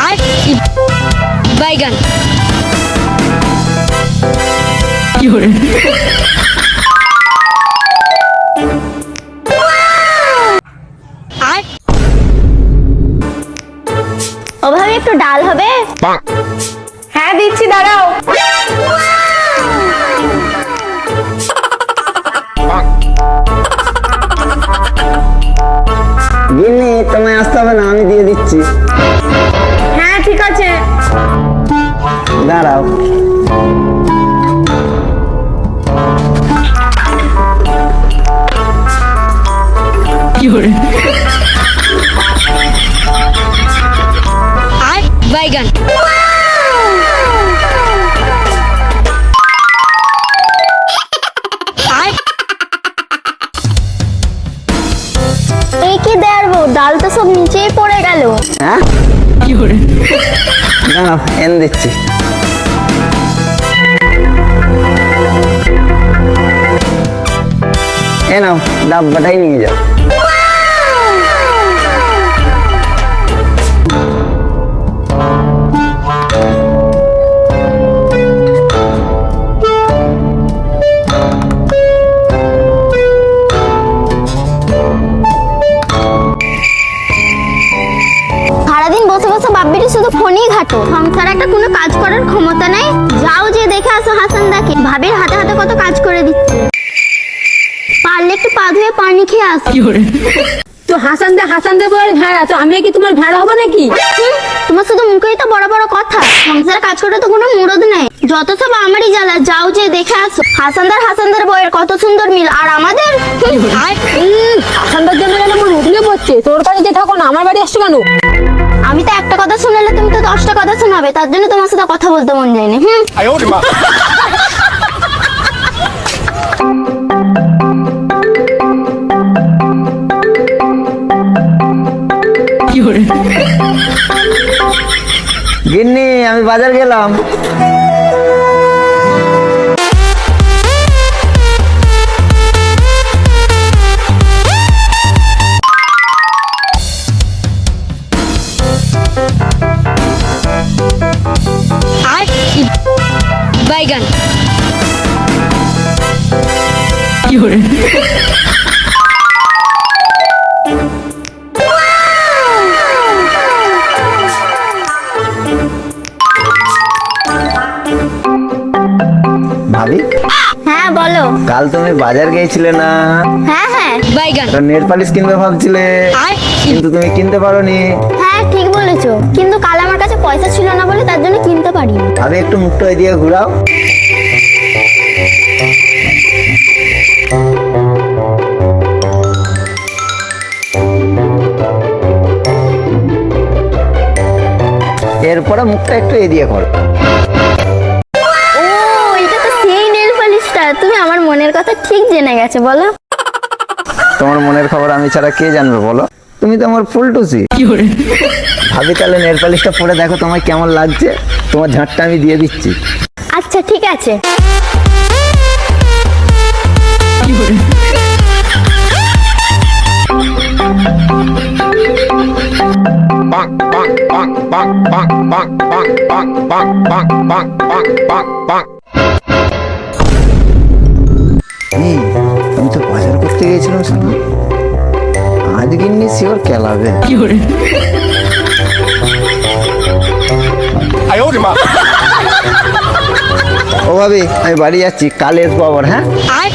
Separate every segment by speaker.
Speaker 1: আর বাইগান কি হরে আর
Speaker 2: ওভাবে একটু ডাল হবে?
Speaker 3: হ্যাঁ দিচ্ছি, দাঁড়াও।
Speaker 4: গিন্নি তোমায় আসতে হবে না, আমি দিয়ে দিচ্ছি।
Speaker 3: হ্যাঁ ঠিক আছে।
Speaker 4: দাঁড়াও।
Speaker 1: কি হরে আর বাইগান আর
Speaker 2: এই কি দেবো, ডাল তো সব নিচেই পড়ে গেল।
Speaker 4: হ্যাঁ
Speaker 1: কি হরে
Speaker 4: দাঁড়াও, এনে দিচ্ছি। এ নাও, ডাব্বাটাই নিয়ে যাও।
Speaker 2: সারাদিন বসে বসে বাপ্পিটি শুধু ফোনই ঘাটো, সংসারে একটা কোনো কাজ করার ক্ষমতা নাই। যাও যে দেখে আসো হাসান দাকে, ভাবির হাতে হাতে কত কাজ করে দিচ্ছে। পারলে একটু পা ধুয়ে পানি খেয়ে আসো।
Speaker 1: কি হরে
Speaker 3: তো হাসান দে বল ভেড়া, তো আমি কি তোমার ভেড়া হবো নাকি?
Speaker 2: তোমার শুধু মুখেই তো বড় বড় কথা, সংসারে কাজ করে তো কোনো মুরদ নেই। যত সব আমারই জ্বালা, যাও যে দেখে আসো। হাসানদার বইয়ের কত সুন্দর মিল, আর আমাদের
Speaker 1: আর
Speaker 3: হাসানদার জন্য যেন আমার উঠলে পড়ছে। তোর বাড়িতে থাকো না, আমার বাড়ি আসছো কেন?
Speaker 2: আমি তো একটা কথা শুনলে তুমি তো 10টা কথা শোনাবে, তার জন্য তোমার সাথে কথা বলতে মন যায়নি।
Speaker 1: কি হরে
Speaker 4: গিন্নি আমি বাজার গেলাম।
Speaker 1: আর বাইগান কি হরে
Speaker 4: ভাবি,
Speaker 2: হ্যাঁ বলো।
Speaker 4: কাল তুমি বাজার গিয়েছিলে না?
Speaker 2: হ্যাঁ
Speaker 1: বাইগান
Speaker 4: নেল পালিশ কিনবে ভাবছিলে,
Speaker 1: আর
Speaker 4: কিন্তু তুমি কিনতে পারোনি।
Speaker 2: হ্যাঁ ঠিক বলেছো, কিন্তু কাল আমার কাছে পয়সা ছিল না বলে তার জন্য কিনতে পারিনি।
Speaker 4: ভাবি একটু মুখটা এদিকে ঘুরাও। এরপরে মুখটা একটু এদিকে করো।
Speaker 2: ও এটা তো সেই নেল পলিশটা, তুমি আমার মনের কথা ঠিক জেনে গেছো। বলো
Speaker 4: তোমার মনের খবর আমি ছাড়া কে জানবে বলো? তুমি তো আমার ফুলটুসি।
Speaker 1: কি হরে
Speaker 4: ভাবি তাহলে নেল পালিশটা পরে দেখো তোমায় কেমন লাগছে, তোমার ঝাঁটটা আমি দিয়ে দিচ্ছি।
Speaker 2: আচ্ছা ঠিক আছে।
Speaker 1: কি হরে
Speaker 4: এই, আমি তো বাজার করতে গিয়েছিলাম শোনো, আজ গিন্নি শিওর খেলাবে।
Speaker 1: কি হরে
Speaker 4: ও ভাবি আমি বাড়ি যাচ্ছি, কাল আসবো আবার। হ্যাঁ
Speaker 1: আর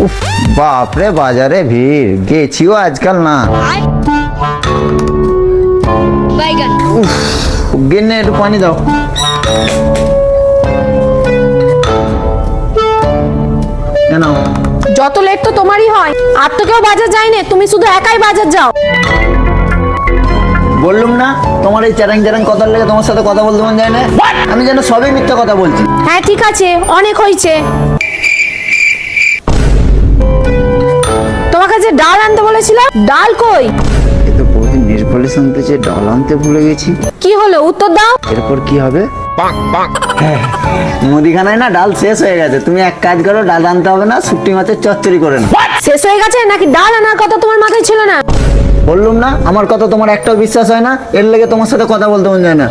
Speaker 4: উফ, বাপরে বাজারে ভিড়, গেছিও আজকাল না।
Speaker 1: আর বাইগান
Speaker 4: উফ, গিন্নি একটু পানি দাও। নাও।
Speaker 3: যত লেট তো তোমারই হয়, আর তো কেউ বাজার যায় না, তুমি শুধু একাই বাজার যাও।
Speaker 4: বললুম না তোমার এই চ্যারাং চ্যারাং কথার লেগে তোমার সাথে কথা বলতে মন যায় না। আমি যেন সবই মিথ্যা কথা বলছি।
Speaker 3: হ্যাঁ ঠিক আছে, অনেক হয়েছে। যে ডাল আনতে বলেছিলাম, ডাল কই?
Speaker 4: এ তো বহুদিন নির্বলে শুনতেছে ডাল আনতে ভুলে গেছি।
Speaker 3: কি হলো, উত্তর দাও।
Speaker 4: এরপর কি হবে? হ্যাঁ, মুদিখানায় না ডাল শেষ হয়ে গেছে, তুমি এক কাজ করো, ডাল আনতে হবে না, শুটকি মাছের চচ্চড়ি করে না।
Speaker 3: শেষ হয়ে গেছে নাকি ডাল আনার কথা তোমার মাথায় ছিল না?
Speaker 4: বললুম না আমার কথা তোমার একটাও বিশ্বাস হয় না, এর লেগে তোমার সাথে কথা বলতে মন যায় না।